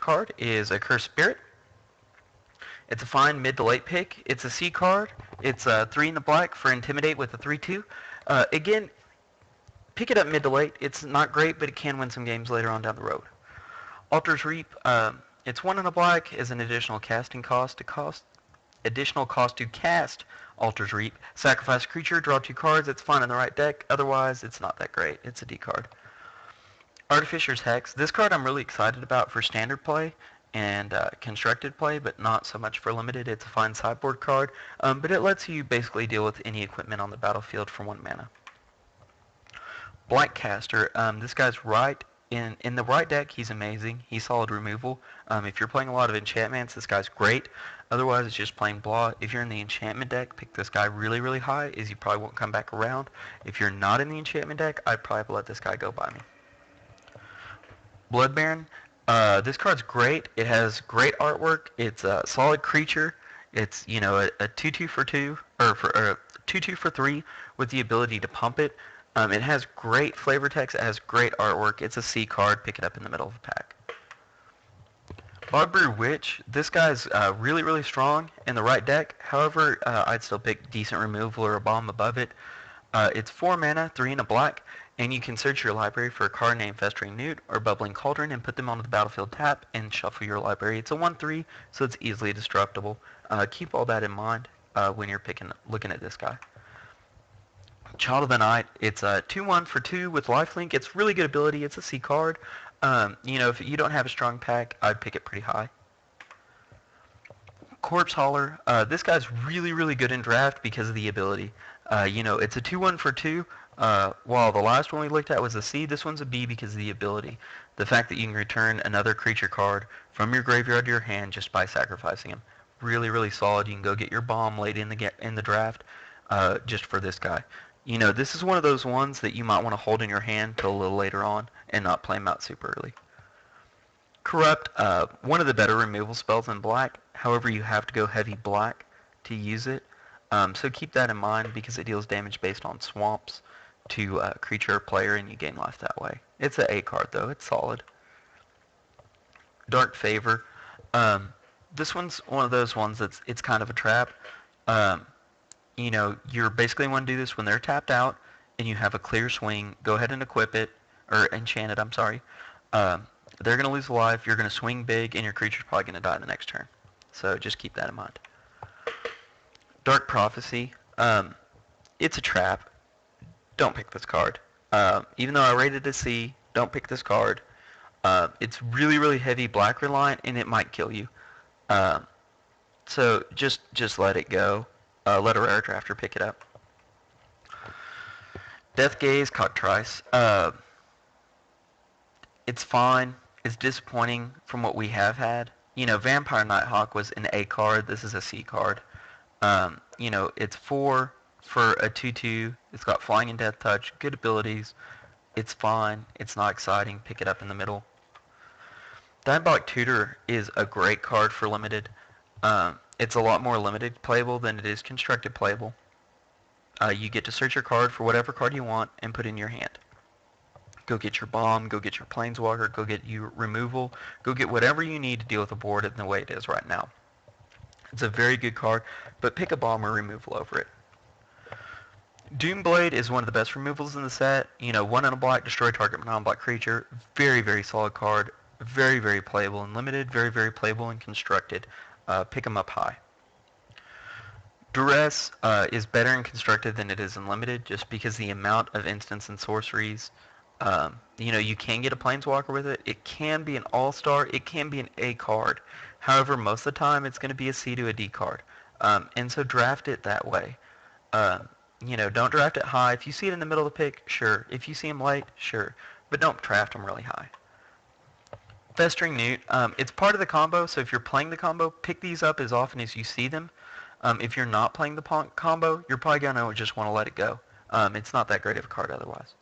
card is a Cursed Spirit. It's a fine mid to late pick. It's a C card. It's 3 in the black for Intimidate with a 3/2. Again, pick it up mid to late. It's not great, but it can win some games later on down the road. Altar's Reap. It's 1 in the black as an additional casting cost. Additional cost to cast Altar's Reap. Sacrifice a creature, draw 2 cards. It's fine in the right deck. Otherwise, it's not that great. It's a D card. Artificer's Hex. This card I'm really excited about for standard play and constructed play, but not so much for limited. It's a fine sideboard card, but it lets you basically deal with any equipment on the battlefield for 1 mana. Blightcaster. This guy's right in the right deck. He's amazing. He's solid removal. If you're playing a lot of enchantments, this guy's great. Otherwise, it's just plain blah. If you're in the enchantment deck, pick this guy really, really high, as you probably won't come back around. If you're not in the enchantment deck, I'd probably let this guy go by me. Blood Baron. This card's great. It has great artwork. It's a solid creature. It's a 2/2 for 2 or for 2/2 for 3 with the ability to pump it. It has great flavor text. It has great artwork. It's a C card. Pick it up in the middle of the pack. Bogbrewed Witch. This guy's really, really strong in the right deck. However, I'd still pick decent removal or a bomb above it. It's 4 mana, 3 in a black, and you can search your library for a card named Festering Newt or Bubbling Cauldron and put them onto the battlefield tap and shuffle your library. It's a 1/3, so it's easily destructible. Keep all that in mind when you're looking at this guy. Child of the Night. It's a 2/1 for 2 with lifelink. It's really good ability. It's a C card. If you don't have a strong pack, I'd pick it pretty high. Corpse Hauler. This guy's really, really good in draft because of the ability. It's a 2/1 for 2. While the last one we looked at was a C, this one's a B because of the ability. The fact that you can return another creature card from your graveyard to your hand just by sacrificing him. Really, really solid. You can go get your bomb late in the draft just for this guy. This is one of those ones that you might want to hold in your hand till a little later on and not play him out super early. Corrupt, one of the better removal spells in black. However, you have to go heavy black to use it. So keep that in mind because it deals damage based on swamps to creature or player, and you gain life that way. It's an A card, though. It's solid. Dark Favor. This one's one of those ones it's kind of a trap. You're basically want to do this when they're tapped out and you have a clear swing. Go ahead and equip it, or enchant it, I'm sorry. They're going to lose a life, you're going to swing big, and your creature's probably going to die the next turn. So just keep that in mind. Dark Prophecy. It's a trap. Don't pick this card. Even though I rated it a C, don't pick this card. It's really, really heavy black reliant, and it might kill you. So just let it go. Let a rare drafter pick it up. Death Gaze, Cockatrice. It's fine. It's disappointing from what we have had. Vampire Nighthawk was an A card. This is a C card. It's 4 for a 2/2. It's got Flying and Death Touch. Good abilities. It's fine. It's not exciting. Pick it up in the middle. Diabolic Tutor is a great card for limited. It's a lot more limited playable than it is constructed playable. You get to search your card for whatever card you want and put it in your hand. Go get your bomb, go get your planeswalker, go get your removal, go get whatever you need to deal with the board in the way it is right now. It's a very good card, but pick a bomb or removal over it. Doomblade is one of the best removals in the set. 1 in a black, destroy target non-black creature. Very, very solid card. Very, very playable in limited, very, very playable in constructed. Pick them up high. Duress is better in constructed than it is in limited, just because the amount of instants and sorceries. You can get a planeswalker with it. It can be an all-star. It can be an A card. However, most of the time it's going to be a C to a D card. And so draft it that way. Don't draft it high. If you see it in the middle of the pick, sure. If you see them late, sure. But don't draft them really high. Festering Newt, it's part of the combo, so if you're playing the combo, pick these up as often as you see them. If you're not playing the combo, you're probably going to just want to let it go. It's not that great of a card otherwise.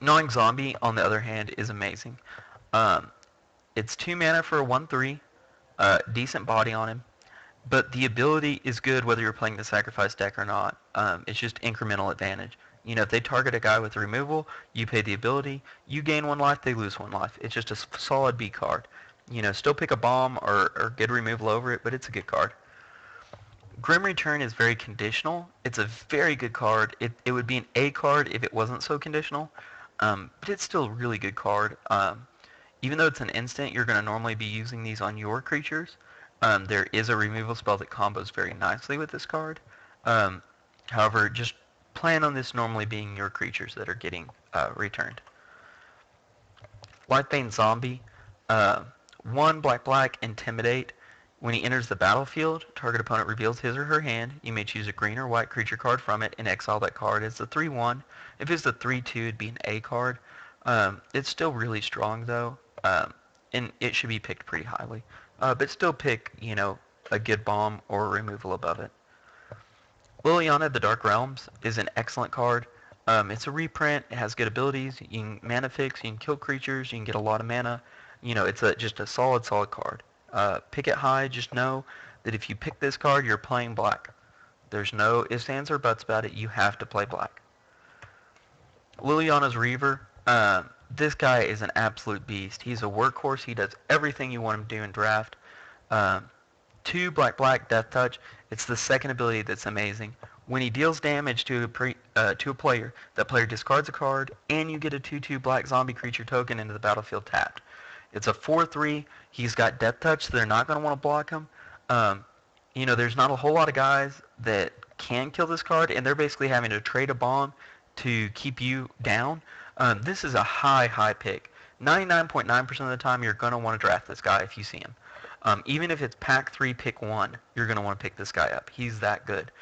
Gnawing Zombie, on the other hand, is amazing. It's 2 mana for a 1/3, decent body on him, but the ability is good whether you're playing the sacrifice deck or not. It's just incremental advantage. You know, if they target a guy with removal, you pay the ability, you gain 1 life, they lose 1 life. It's just a solid B card. You know, still pick a bomb or good removal over it, but it's a good card. Grim Return is very conditional. It's a very good card. It would be an A card if it wasn't so conditional, but it's still a really good card. Even though it's an instant, you're going to normally be using these on your creatures. There is a removal spell that combos very nicely with this card. Um, However, just plan on this normally being your creatures that are getting returned. Lifebane Zombie. Uh, 1 black, Intimidate. When he enters the battlefield, target opponent reveals his or her hand. You may choose a green or white creature card from it and exile that card. It's a 3/1. If it's a 3/2, it'd be an A card. It's still really strong though, and it should be picked pretty highly. But still pick, you know, a good bomb or removal above it. Liliana of the Dark Realms is an excellent card. It's a reprint. It has good abilities. You can mana fix. You can kill creatures. You can get a lot of mana. You know, it's just a solid card. Pick it high. Just know that if you pick this card, you're playing black. There's no ifs, ands, or buts about it. You have to play black. Liliana's Reaver. This guy is an absolute beast. He's a workhorse. He does everything you want him to do in draft. 2 black, Death Touch. It's the second ability that's amazing. When he deals damage to a player, that player discards a card, and you get a 2/2 black zombie creature token into the battlefield tapped. It's a 4/3. He's got Death Touch, so they're not going to want to block him. You know, there's not a whole lot of guys that can kill this card, and they're basically having to trade a bomb to keep you down. This is a high pick. 99.9% of the time, you're going to want to draft this guy if you see him. Even if it's pack 3, pick 1, you're going to want to pick this guy up. He's that good.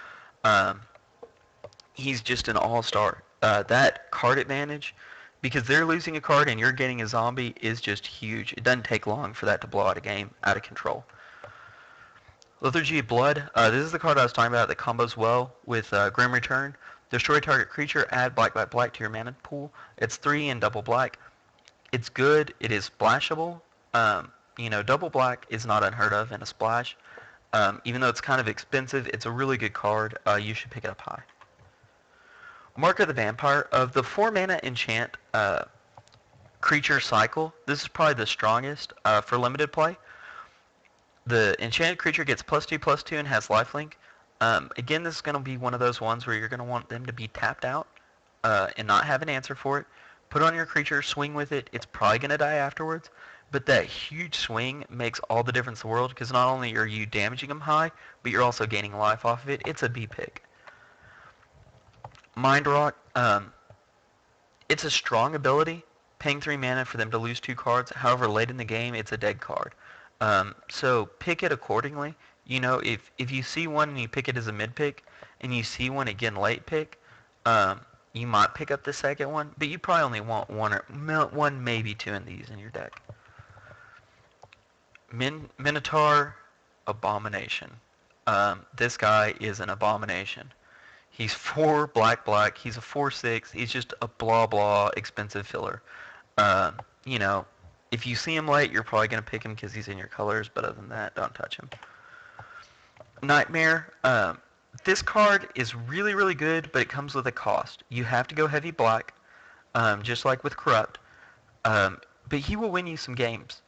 He's just an all-star. That card advantage, because they're losing a card and you're getting a zombie, is just huge. It doesn't take long for that to blow out a game out of control. Lethargy of Blood. This is the card I was talking about that combos well with Grim Return. Destroy target creature, add black to your mana pool. It's 3 and double black. It's good. It is splashable. You know, double black is not unheard of in a splash. Even though it's kind of expensive, it's a really good card. You should pick it up high. Mark of the Vampire. Of the 4-mana enchant creature cycle, this is probably the strongest for limited play. The enchanted creature gets +2/+2 and has lifelink. Again, this is going to be one of those ones where you're going to want them to be tapped out and not have an answer for it. Put on your creature, swing with it. It's probably going to die afterwards. But that huge swing makes all the difference in the world, because not only are you damaging them high, but you're also gaining life off of it. It's a B pick. Mind Rock. It's a strong ability, paying 3 mana for them to lose 2 cards. However, late in the game, it's a dead card. So pick it accordingly. You know, if you see one and you pick it as a mid pick, and you see one again late pick, you might pick up the second one, but you probably only want one, maybe 2 in these in your deck. Minotaur Abomination. This guy is an abomination. He's 4 black. He's a 4/6. He's just a blah expensive filler. You know, if you see him late, you're probably going to pick him because he's in your colors, but other than that, don't touch him. Nightmare. This card is really good, but it comes with a cost. You have to go heavy black, just like with Corrupt. But he will win you some games.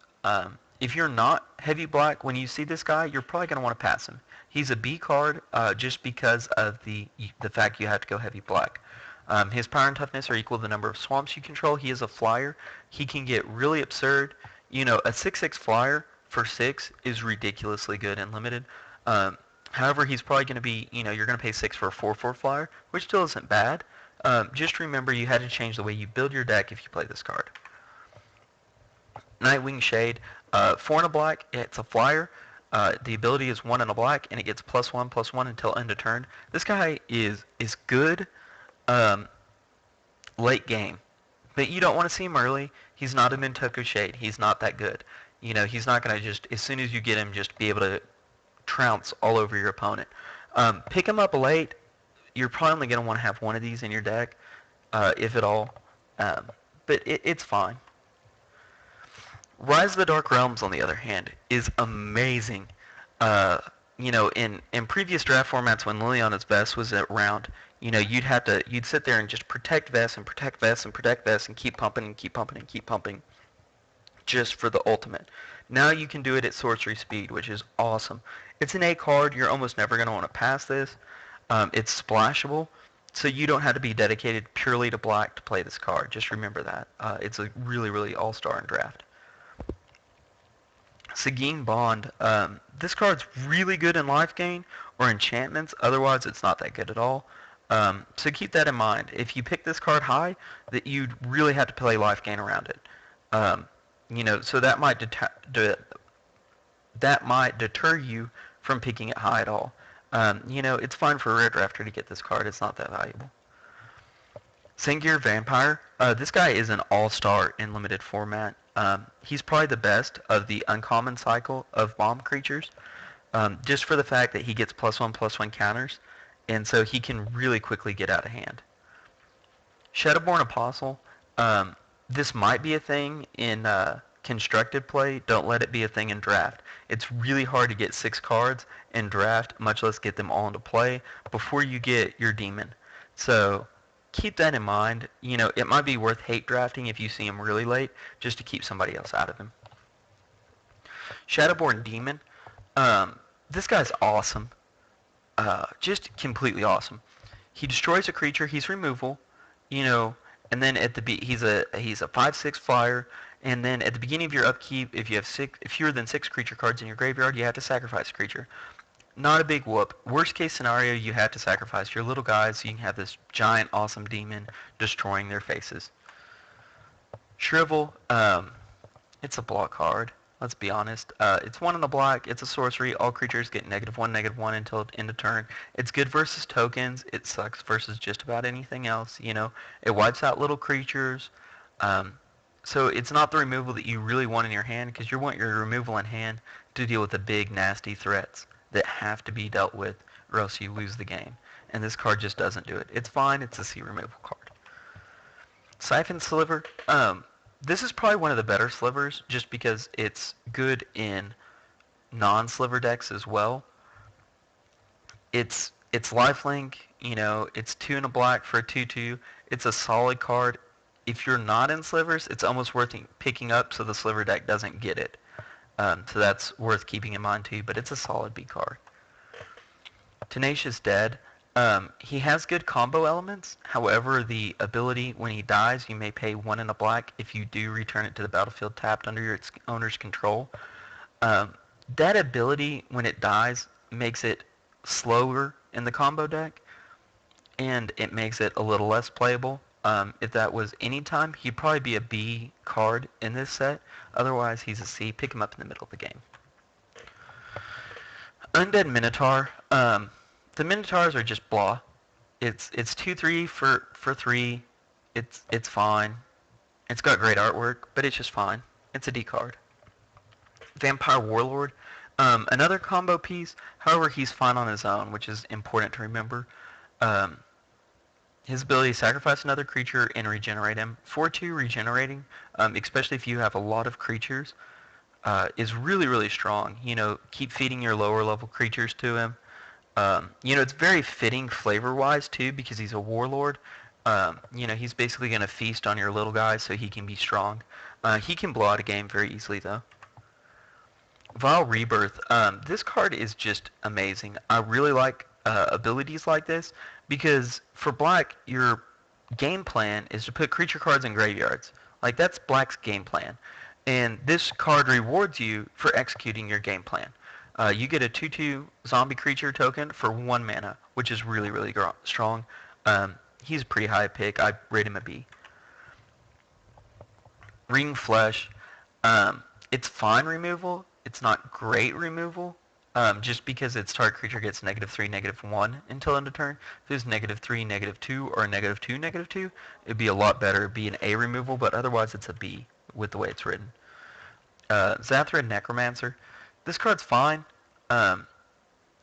If you're not heavy black, when you see this guy, you're probably going to want to pass him. He's a B card just because of the fact you have to go heavy black. His power and toughness are equal to the number of swamps you control. He is a flyer. He can get really absurd. You know, a 6/6 flyer for 6 is ridiculously good and limited. However, he's probably going to be, you know, you're going to pay 6 for a 4/4 flyer, which still isn't bad. Just remember you had to change the way you build your deck if you play this card. Nightwing Shade. 4 and a black, it's a flyer. The ability is 1 and a black, and it gets +1/+1 until end of turn. This guy is good late game, but you don't want to see him early. He's not a Nintoku Shade. He's not that good. You know, he's not going to just, as soon as you get him, just be able to trounce all over your opponent. Pick him up late. You're probably only going to want to have one of these in your deck, if at all. But it's fine. Rise of the Dark Realms, on the other hand, is amazing. You know, in previous draft formats when Liliana's Best was around, you'd sit there and just protect vests and protect vests and protect vests and keep pumping and keep pumping and keep pumping just for the ultimate. Now you can do it at sorcery speed, which is awesome. It's an A card. You're almost never going to want to pass this. It's splashable, so you don't have to be dedicated purely to black to play this card. Just remember that. It's a really, really all-star in draft. Seguin Bond. This card's really good in life gain or enchantments. Otherwise, it's not that good at all. So keep that in mind. If you pick this card high, that you'd really have to play life gain around it. So that might deter you from picking it high at all. It's fine for a rare drafter to get this card. It's not that valuable. Sengir Vampire. This guy is an all-star in limited format. He's probably the best of the uncommon cycle of bomb creatures, just for the fact that he gets +1/+1 counters, and so he can really quickly get out of hand. Shadowborn Apostle. This might be a thing in constructed play. Don't let it be a thing in draft. It's really hard to get 6 cards in draft, much less get them all into play before you get your demon. So keep that in mind. It might be worth hate drafting if you see him really late, just to keep somebody else out of him. Shadowborn Demon. This guy's awesome. Just completely awesome. He destroys a creature. He's removal. And then he's a 5/6 flyer. And then at the beginning of your upkeep, if you have fewer than 6 creature cards in your graveyard, you have to sacrifice a creature. Not a big whoop. Worst case scenario, you have to sacrifice your little guys so you can have this giant, awesome demon destroying their faces. Shrivel, it's a block card. Let's be honest. It's 1 in the black. It's a sorcery. All creatures get -1/-1 until end of turn. It's good versus tokens. It sucks versus just about anything else. It wipes out little creatures. So it's not the removal that you really want in your hand, because you want your removal in hand to deal with the big, nasty threats that have to be dealt with, or else you lose the game. And this card just doesn't do it. It's fine. It's a C removal card. Siphon Sliver. This is probably one of the better slivers, just because it's good in non-sliver decks as well. It's lifelink. It's 2 in a black for a 2/2. It's a solid card. If you're not in slivers, it's almost worth picking up so the sliver deck doesn't get it. So that's worth keeping in mind too, but it's a solid B card. Tenacious Dead. He has good combo elements. However, the ability, when he dies, you may pay 1 in a black if you do return it to the battlefield tapped under its owner's control. That ability, when it dies, makes it slower in the combo deck, and it makes it a little less playable. If that was any time, he'd probably be a B card in this set. Otherwise, he's a C. Pick him up in the middle of the game. Undead Minotaur. The Minotaurs are just blah. It's 2/3 for 3. It's fine. It's got great artwork, but it's just fine. It's a D card. Vampire Warlord. Another combo piece. However, he's fine on his own, which is important to remember. His ability to sacrifice another creature and regenerate him. 4/2 regenerating, especially if you have a lot of creatures, is really, really strong. Keep feeding your lower level creatures to him. It's very fitting flavor-wise too, because he's a warlord. He's basically going to feast on your little guys so he can be strong. He can blow out a game very easily though. Vile Rebirth. This card is just amazing. I really like abilities like this, because for black, your game plan is to put creature cards in graveyards. That's black's game plan. And this card rewards you for executing your game plan. You get a 2/2 zombie creature token for 1 mana, which is really, really strong. He's a pretty high pick. I rate him a B. Ring Flesh. It's fine removal. It's not great removal. Just because its target creature gets -3, -1 until end of turn. If it was -3, -2, or -2, -2, it'd be a lot better. It'd be an A removal, but otherwise it's a B with the way it's written. Zathra Necromancer. This card's fine.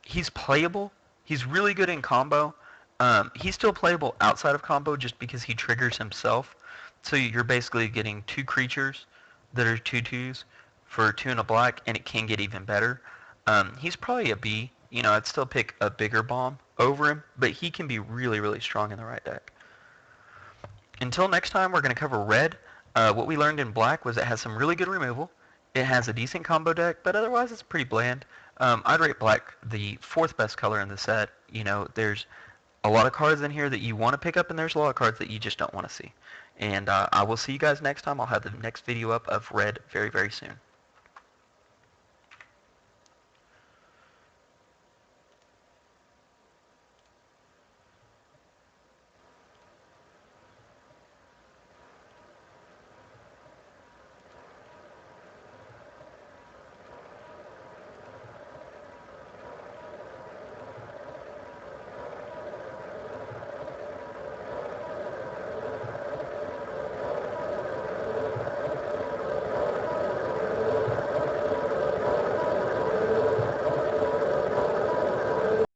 He's playable. He's really good in combo. He's still playable outside of combo just because he triggers himself. So you're basically getting 2 creatures that are 2/2s for 2 in a black, and it can get even better. He's probably a B. I'd still pick a bigger bomb over him, but he can be really, really strong in the right deck. Until next time, we're going to cover red. What we learned in black was it has some really good removal. It has a decent combo deck, but otherwise it's pretty bland. I'd rate black the fourth best color in the set. You know, there's a lot of cards in here that you want to pick up, and there's a lot of cards that you just don't want to see. And I will see you guys next time. I'll have the next video up of red very, very soon.